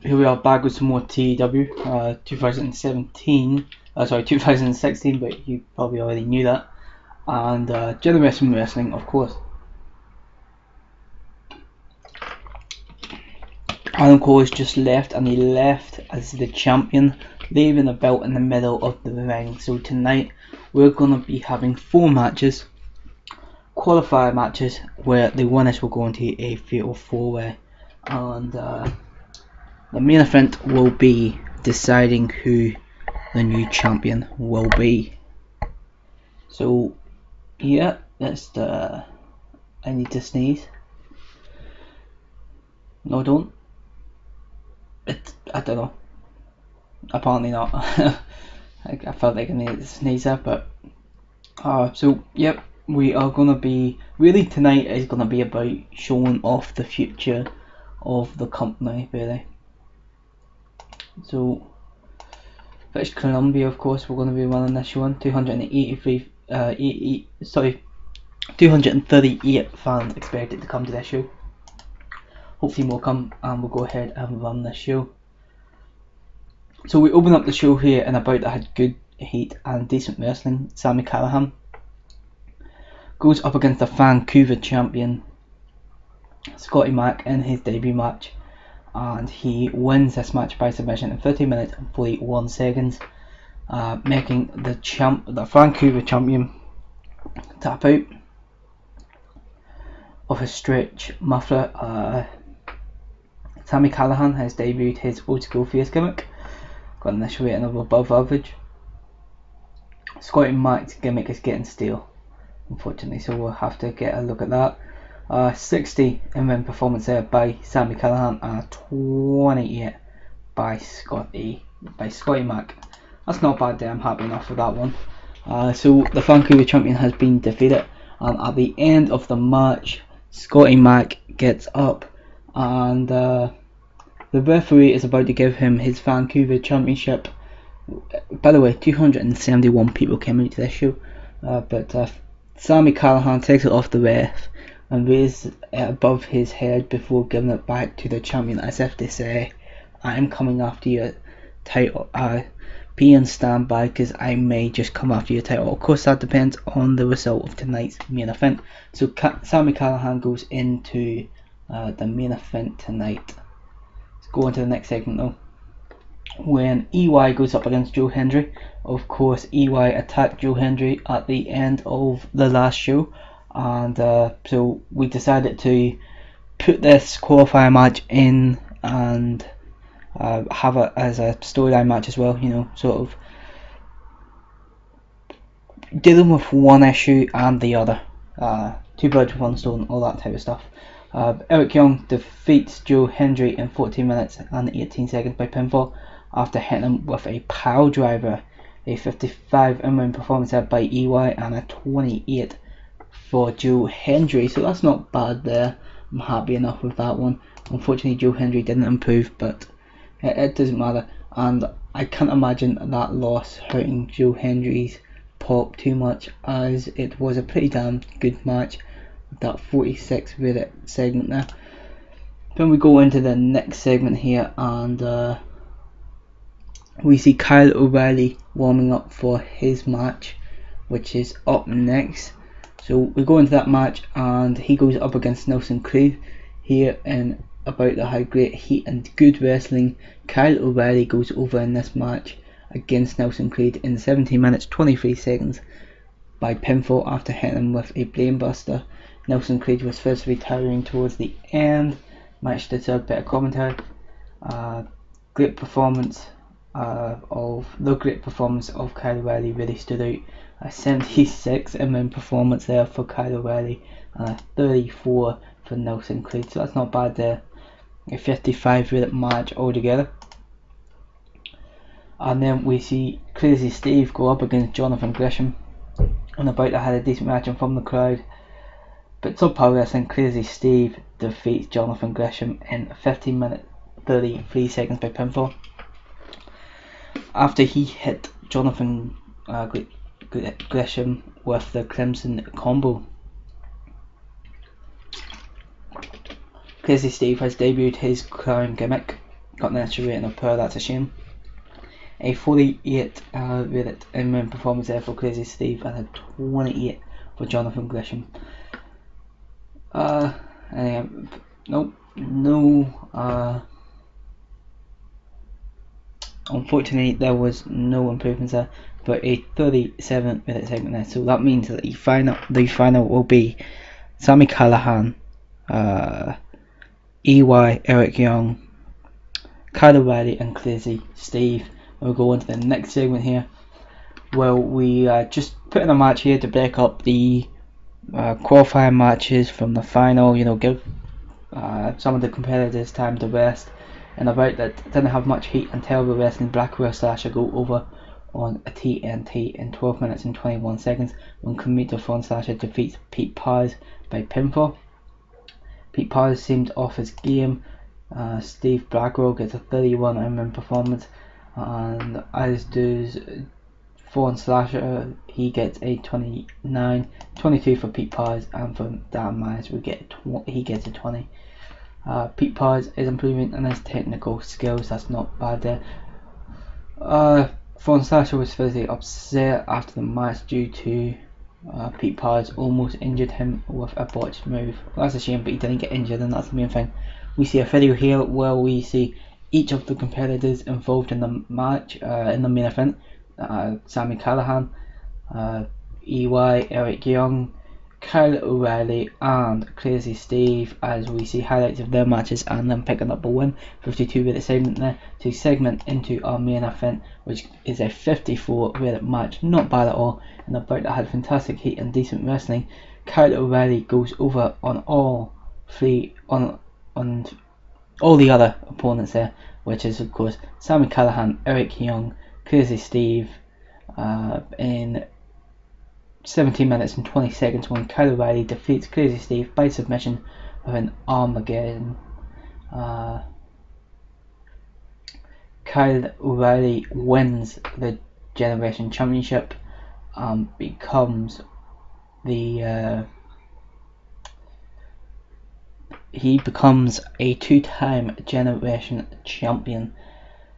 here we are back with some more TEW 2016, but you probably already knew that. And Generation Wrestling, of course. Adam Cole has just left, and he left as the champion, leaving the belt in the middle of the ring. So tonight we're going to be having 4 matches, qualifier matches, where the winners will go into a fatal 4-way, and the main event will be deciding who the new champion will be. So yeah, that's the. I need to sneeze. No, don't. I don't know. Apparently not. I felt like I needed to sneeze there, but so yep, we are gonna be tonight is gonna be about showing off the future of the company, really. So British Columbia, of course, we're going to be running this show on 238 fans expected to come to this show. Hopefully more come, and we'll go ahead and run this show. So we open up the show here in a bout that had good heat and decent wrestling. Sami Callihan goes up against the Vancouver champion Scotty Mac in his debut match, and he wins this match by submission in 30 minutes and 41 seconds, making the Vancouver champion tap out of his stretch muffler. Sami Callihan has debuted his old school face gimmick, got an issue rating of above average. Scotty Mac's gimmick is getting stale, unfortunately, so we'll have to get a look at that. 60 in-ring performance there by Sami Callihan, and 28 by Scotty Mac. That's not bad there, I'm happy enough with that one. So the Vancouver champion has been defeated, and at the end of the match, Scotty Mac gets up, and the referee is about to give him his Vancouver championship. By the way, 271 people came into this show, but Sami Callihan takes it off the ref and raises it above his head before giving it back to the champion, as if to say, I'm coming after your title, be on standby because I may just come after your title. Of course that depends on the result of tonight's main event. So Sami Callihan goes into the main event tonight. Let's go on to the next segment though, when EY goes up against Joe Hendry. Of course EY attacked Joe Hendry at the end of the last show, and so we decided to put this qualifier match in and have it as a storyline match as well, you know, sort of dealing with one issue and the other, 2 birds with 1 stone, all that type of stuff. Eric Young defeats Joe Hendry in 14 minutes and 18 seconds by pinfall after hitting him with a power driver. A 55 in-ring performance there by EY, and a 28 for Joe Hendry, so that's not bad there. I'm happy enough with that one. Unfortunately Joe Hendry didn't improve, but it doesn't matter, and I can't imagine that loss hurting Joe Hendry's pop too much, as it was a pretty damn good match with that 46 minute segment there. Then we go into the next segment here, and we see Kyle O'Reilly warming up for his match, which is up next. So we go into that match, and he goes up against Nelson Creed here in about the high great heat and good wrestling. Kyle O'Reilly goes over in this match against Nelson Creed in 17 minutes 23 seconds by pinfall after hitting him with a brainbuster. Nelson Creed was first retiring towards the end. Match deserved better commentary. Great performance of Kyle O'Reilly really stood out. A 76 in-ring performance there for Kyle O'Reilly, and a 34 for Nelson Creed, so that's not bad there. A 55 minute match altogether. And then we see Crazy Steve go up against Jonathan Gresham, and about to had a decent reaction from the crowd, but somehow wrestling, Crazy Steve defeats Jonathan Gresham in 15 minutes 33 seconds by pinfall after he hit Jonathan Gresham with the Crimson Combo. Crazy Steve has debuted his crown gimmick, got an extra rating of poor, that's a shame. A 48 rated in-ring performance there for Crazy Steve, and a 28 for Jonathan Gresham. Unfortunately there was no improvements there, but a 37 minute segment there, so that means that the final will be Sami Callihan, EY, Eric Young, Kyle O'Reilly and Crazy Steve. We'll go on to the next segment here. Well, we just put in a match here to break up the qualifying matches from the final, you know, give some of the competitors time to rest. And a bout that didn't have much heat until the wrestling Blackwell Slasher go over on a TNT in 12 minutes and 21 seconds when Commuter Front Slasher defeats Pete Paz by pinfall. Pete Paz seemed off his game. Steve Blackwell gets a 31 in-ring performance, and as does Front Slasher. He gets a 29, 22 for Pete Paz, and for Dan Myers he gets a 20. Pete Paz is improving in his technical skills, that's not bad there. Front Slasher was physically upset after the match due to Pete Paz almost injured him with a botched move. Well, that's a shame, but he didn't get injured, and that's the main thing. We see a video here where we see each of the competitors involved in the match, in the main event. Sami Callihan, EY, Eric Young, Kyle O'Reilly and Crazy Steve, as we see highlights of their matches and them picking up a win. 52 rated segment there to segment into our main event, which is a 54 rated match, not bad at all, and a bout that had fantastic heat and decent wrestling. Kyle O'Reilly goes over on all the other opponents there, which is of course Sami Callihan, Eric Young, Crazy Steve, in 17 minutes and 20 seconds when Kyle O'Reilly defeats Crazy Steve by submission with an Armageddon. Kyle O'Reilly wins the Generation Championship and becomes he becomes a two-time Generation Champion.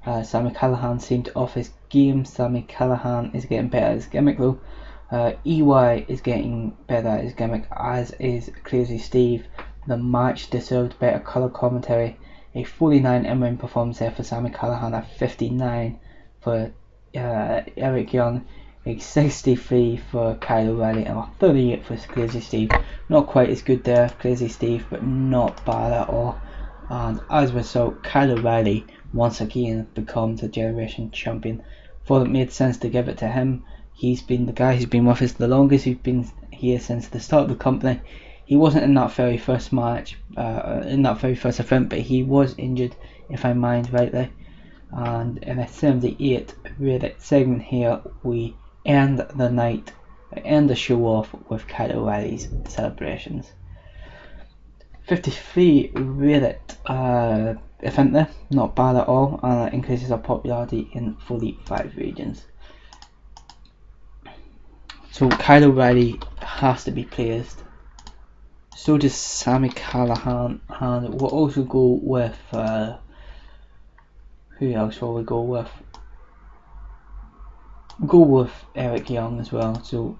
Sami Callihan seemed off his game. Sami Callihan is getting better at his gimmick though. EY is getting better at his gimmick, as is Crazy Steve. The match deserved better colour commentary. A 49 in-ring performance there for Sami Callihan, a 59 for Eric Young, a 63 for Kyle O'Reilly, and a 38 for Crazy Steve. Not quite as good there, Crazy Steve, but not bad at all. And as a result, Kyle O'Reilly once again becomes a Generation Champion. Thought it made sense to give it to him. He's been the guy who's been with us the longest. He's been here since the start of the company. He wasn't in that very first match, in that very first event, but he was injured, if I mind rightly. And in a 78 rated segment here, we end the show off with Kyle O'Reilly's celebrations. 53 rated event there, not bad at all, and it increases our popularity in 45 regions. So Kyle O'Reilly has to be praised. So does Sami Callihan, and we'll also go with who else will we go with? Go with Eric Young as well. So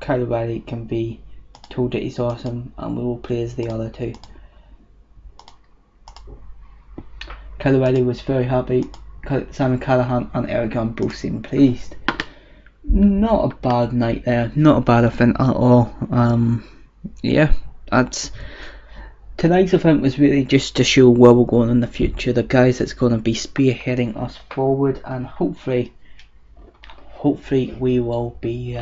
Kyle O'Reilly can be told that he's awesome, and we will praise the other two. Kyle O'Reilly was very happy. Sami Callihan and Eric Young both seemed pleased. Not a bad night there, not a bad event at all. Yeah, tonight's event was really just to show where we're going in the future, the guys that's going to be spearheading us forward, and hopefully we will be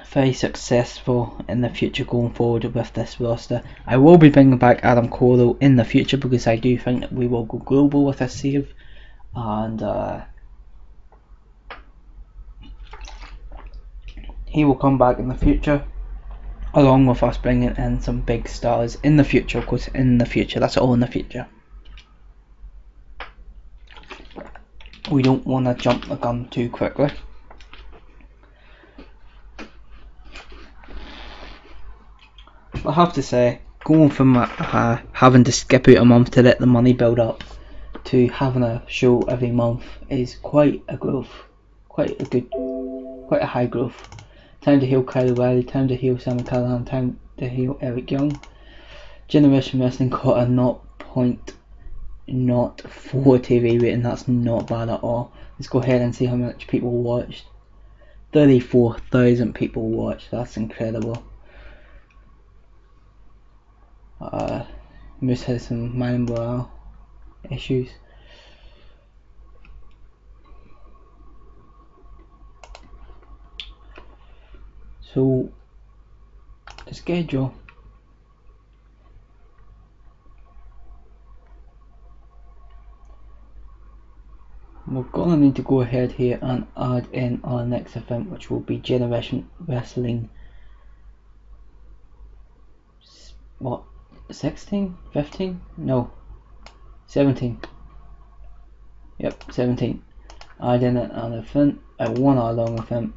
very successful in the future going forward with this roster. I will be bringing back Adam Cole in the future, because I do think that we will go global with this save, and he will come back in the future, along with us bringing in some big stars in the future. Of course, in the future, that's all in the future. We don't want to jump the gun too quickly. I have to say, going from having to skip out a month to let the money build up to having a show every month is quite a growth, quite a high growth. Time to heal Kyle Riley, time to heal Sammy Callahan, time to heal Eric Young. Generation Wrestling got a 0.04 TV rating. That's not bad at all. Let's go ahead and see how much people watched. 34,000 people watched. That's incredible. Moose has some mind morale issues. So the schedule. We're gonna need to go ahead here and add in our next event, which will be Generation Wrestling. What? 16? 15? No. 17. Yep, 17. Add in an event, a 1 hour long event.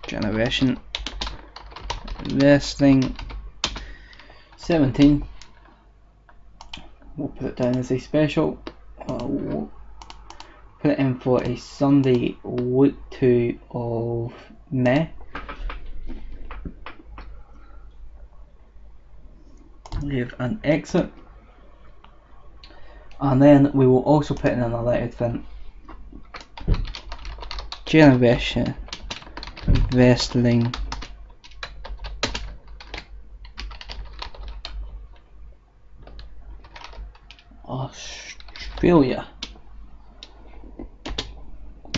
Generation Wrestling 17. We'll put it down as a special. We'll put it in for a Sunday, week 2 of May. Leave an exit, and then we will also put in another event. Generation Wrestling Australia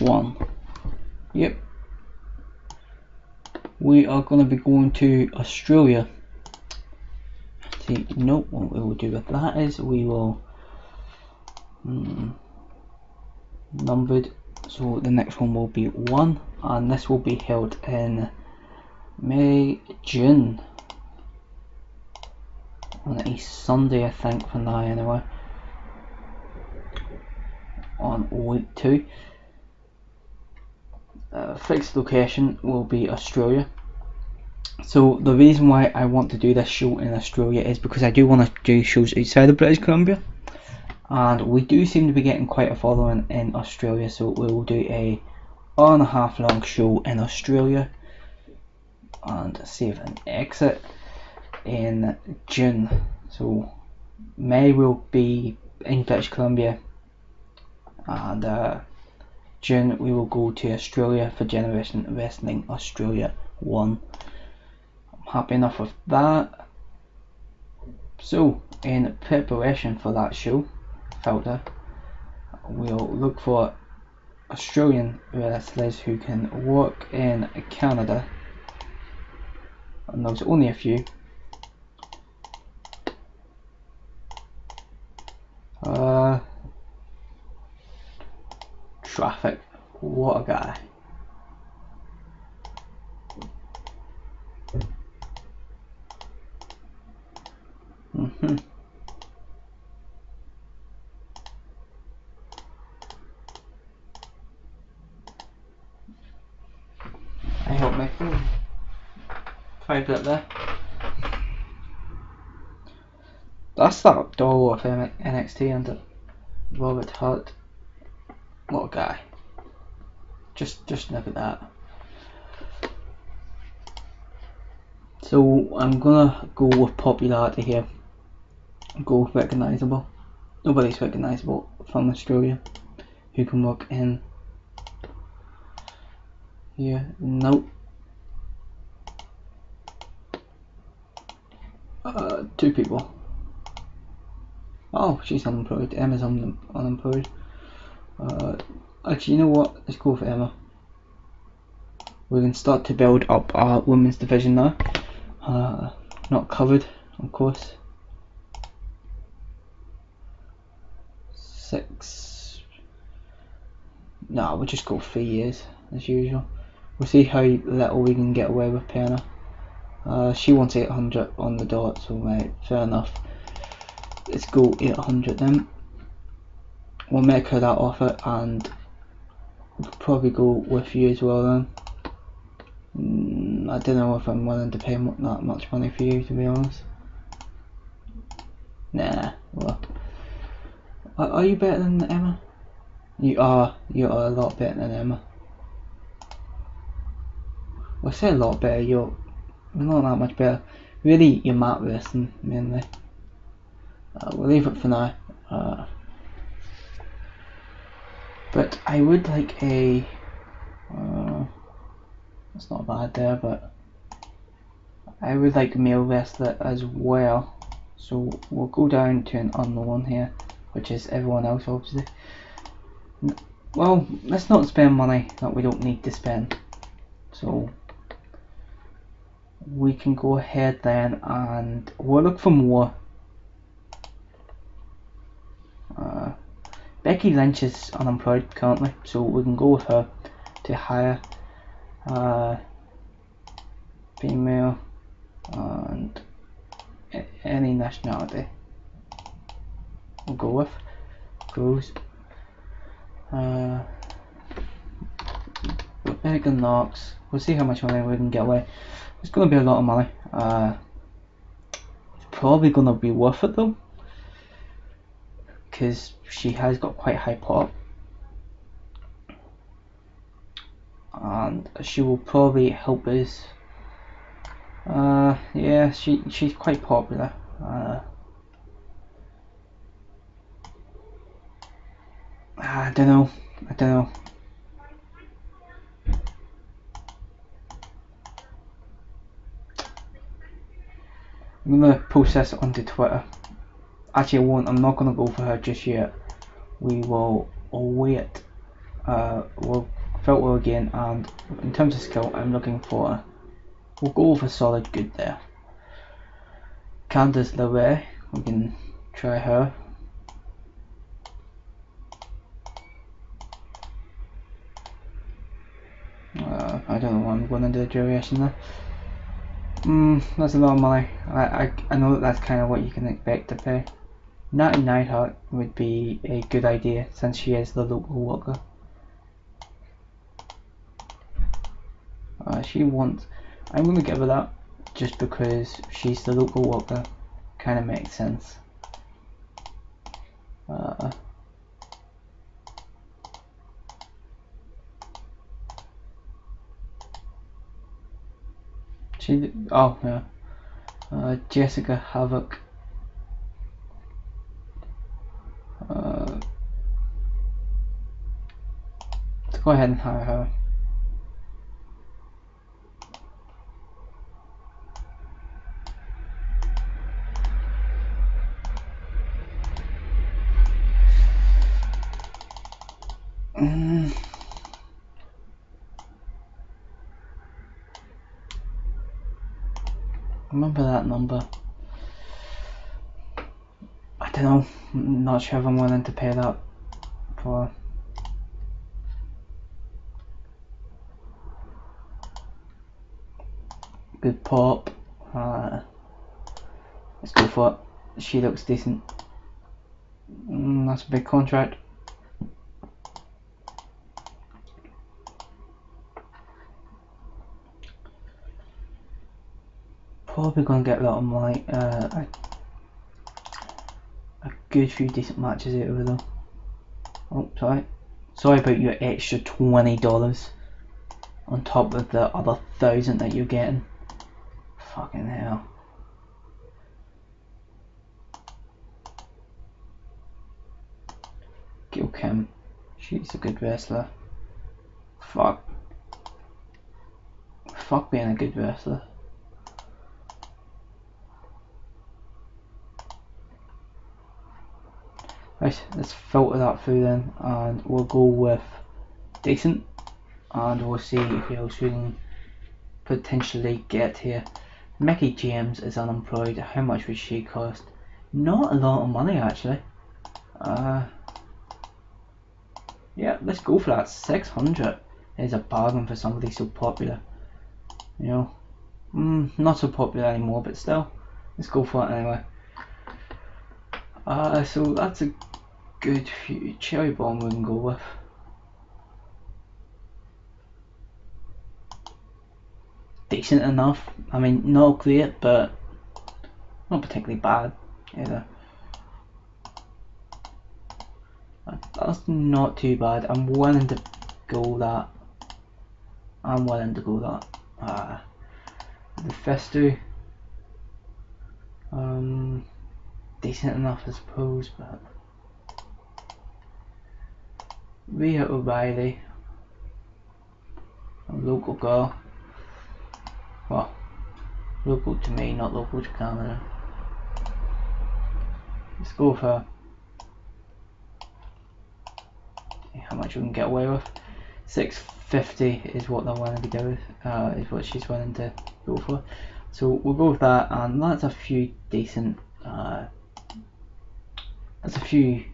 1. Yep, we are going to be going to Australia. See, no, what we will do with that is we will numbered, so the next one will be 1, and this will be held in June on a Sunday, I think, for now anyway, on week 2. Fixed location will be Australia. So the reason why I want to do this show in Australia is because I do want to do shows outside of British Columbia, and we do seem to be getting quite a following in Australia, so we will do a hour-and-a-half long show in Australia and save an exit in June. So May will be in British Columbia, and June we will go to Australia for Generation Wrestling Australia 1. I'm happy enough with that. So in preparation for that show filter, we'll look for Australian wrestlers who can work in Canada, and there's only a few. Traffic, what a guy. I hope my phone tried it there. That's that doll of NXT and Robert Hart. What a guy. Just look at that. So I'm gonna go with popularity here. Go with recognisable. Nobody's recognisable from Australia who can work in here. Nope. 2 people. Oh, she's unemployed. Emma's unemployed. Actually, you know what? Let's go for Emma. We can start to build up our women's division now. Not covered, of course. 6. No, we'll just go 3 years as usual. We'll see how little we can get away with paying her. She wants 800 on the dot, so right, fair enough. Let's go 800 then. We'll make her that offer, and we'll probably go with you as well then. I don't know if I'm willing to pay that much money for you, to be honest. Nah, well. Are you better than Emma? You are a lot better than Emma. Well, I say a lot better, you're not that much better. Really, you're mat wrestling, mainly. We'll leave it for now. But I would like a... that's not bad there, but... I would like a male wrestler as well. So we'll go down to an unknown here, which is everyone else, obviously. Well, let's not spend money that we don't need to spend. So we can go ahead then and we'll look for more. Becky Lynch is unemployed currently, so we can go with her to hire female and any nationality. We'll go with Cruz. Rebecca Knox. We'll see how much money we can get away. It's going to be a lot of money. It's probably going to be worth it though, because she has got quite high pop, and she will probably help us. Yeah, she's quite popular. I don't know. I'm gonna post this onto Twitter. Actually, I won't. I'm not gonna go for her just yet. We will wait. We'll filter again, and in terms of skill, I'm looking for. We'll go with a solid good there. Candice LeRae, we can try her. I don't know what I'm going to do duration there. That's a lot of money. I know that's kind of what you can expect to pay. Natty Neidhart would be a good idea since she is the local worker. She wants. I'm going to give her that just because she's the local worker. Kind of makes sense. Oh yeah. Jessica Havoc. Let's go ahead and hire her. Remember that number. I don't know. I'm not sure if I'm willing to pay that for. Good pop. Let's go for it. She looks decent. That's a big contract. Probably gonna get a lot of money. A good few decent matches out of it though. Oh, sorry about your extra $20 on top of the other 1,000 that you're getting. Fucking hell. Gil Kim, she's a good wrestler. Fuck being a good wrestler. Right, let's filter that through then, and we'll go with decent, and we'll see who else we can potentially get here. Mickey James is unemployed. How much would she cost? Not a lot of money actually. Yeah, let's go for that. 600 is a bargain for somebody so popular. You know, not so popular anymore, but still, let's go for it anyway. So that's a good few. Cherry Bomb we can go with. decent enough. I mean, not great, but not particularly bad either. That's not too bad. I'm willing to go that. The Festu, decent enough, I suppose, but Rhea O'Reilly, a local girl. Well, local to me, not local to Canada. Let's go with her. See how much we can get away with. 650 is what they're willing to do with, is what she's willing to go for. So we'll go with that, and that's a few decent. That's a few.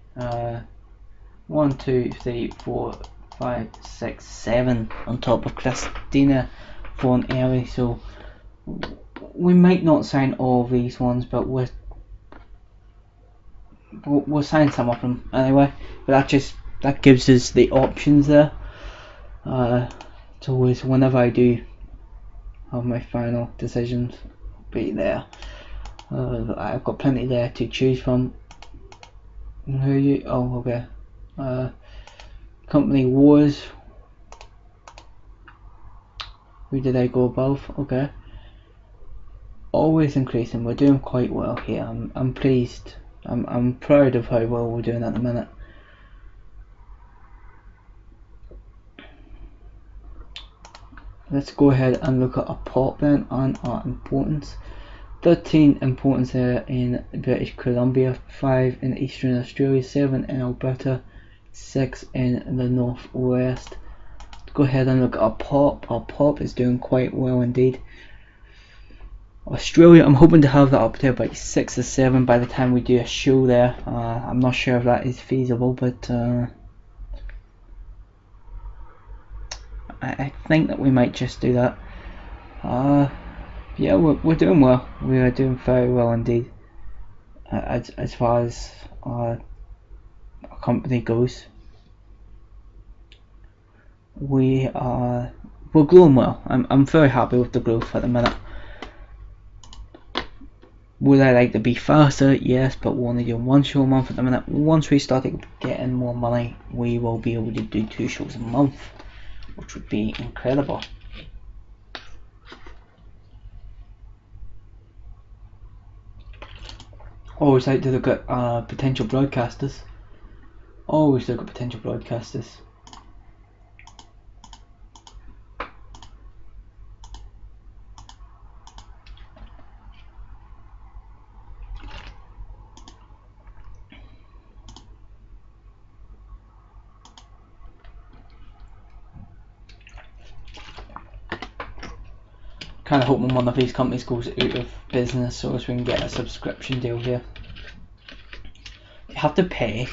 1, 2, 3, 4, 5, 6, 7 on top of Christina Von Early. So we might not sign all these ones, but we'll sign some of them anyway. But that gives us the options there. It's always, whenever I do have my final decisions, be there. I've got plenty there to choose from. Who are you? Oh, okay. Company Wars. Who did I go above? Okay. Always increasing. We're doing quite well here. I'm pleased. I'm proud of how well we're doing at the minute. Let's go ahead and look at our pop then and our importance. 13 importance there in British Columbia, 5 in Eastern Australia, 7 in Alberta, 6 in the Northwest. Let's go ahead and look at our pop. Our pop is doing quite well indeed. Australia, I'm hoping to have that up to about 6 or 7 by the time we do a show there. I'm not sure if that is feasible, but I think that we might just do that. Yeah, we're doing well. We are doing very well indeed. As far as our company goes, we're growing well. I'm very happy with the growth at the minute. Would I like to be faster? Yes, but we're only doing 1 show a month at the minute. Once we start getting more money, we will be able to do 2 shows a month, which would be incredible. Always like to look at potential broadcasters. Always look at potential broadcasters. Kind of hoping one of these companies goes out of business so as we can get a subscription deal here. You have to pay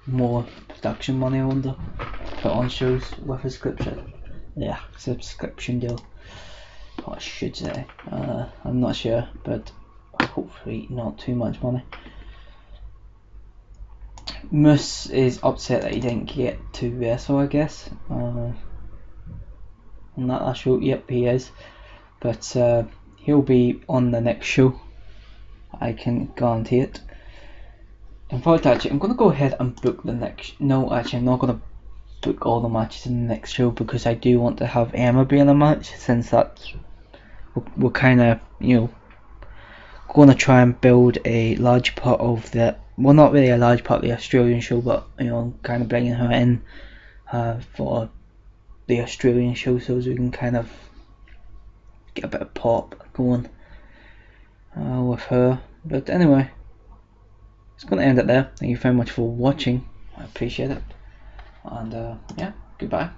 more production money, I wonder, put on shows with a subscription. Yeah, subscription deal. What I should say. I'm not sure, but hopefully not too much money. Moose is upset that he didn't get to wrestle, I guess. On that last show, yep, he is. But he'll be on the next show. I can guarantee it. In fact, actually, I'm going to go ahead and book the next. No, actually, I'm not going to book all the matches in the next show because I do want to have Emma be in a match, since that's we're kind of, you know, going to try and build a large part of the. Well, not really a large part of the Australian show, but you know, kind of bringing her in for the Australian show, so as we can kind of get a bit of pop going with her. But anyway, it's going to end it there. Thank you very much for watching. I appreciate it. And yeah, goodbye.